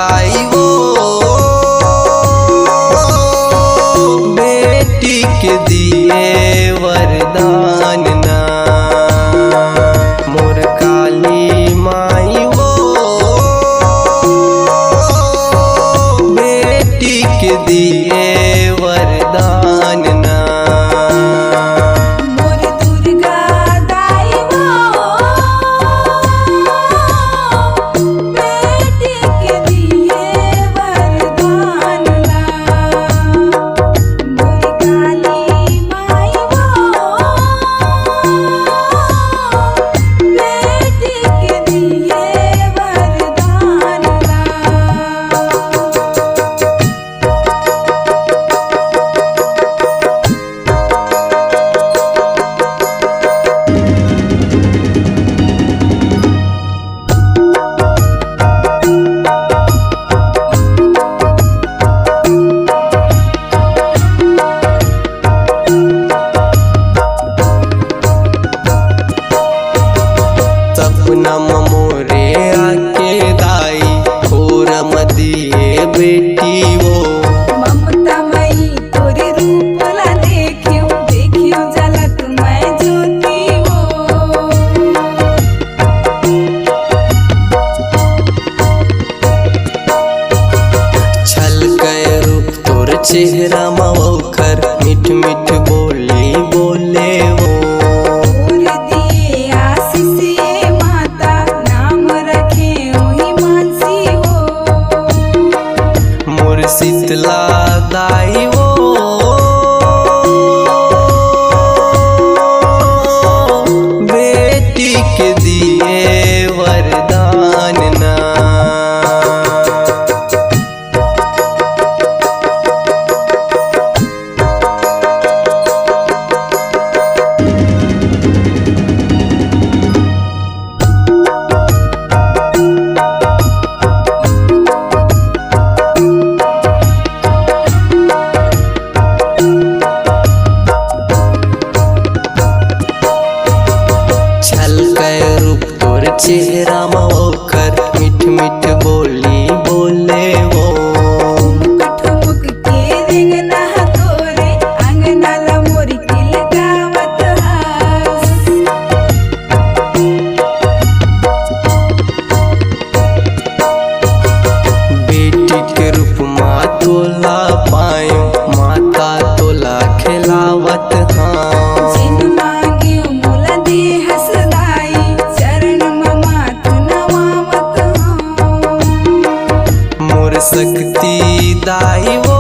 दाई वो बेटी के दिए वरदान ना। मोर काली माई वो बेटी के दिए वरदान ना। सपनम मोरे आके दाई खोरम दिए बेटी वो। ममता मई तोरे रूप ला देखियो देखियो झलक मैं ज्योति वो। छलकै रूप तोर चेहरा मवखर मिठ मिठ बोली बोले वो। शीतला दाई वो बेटी के दिए वरदान ना। चेहरा मवखर मिठ मिठ बोली बोले वो। ठुमुक के रेंगना तोरे अंगना ला मोरी किल गावत हास। बेटी के रूप माँ तोला पायो माता तोला खिलावत हाँ। शक्ति दाई वो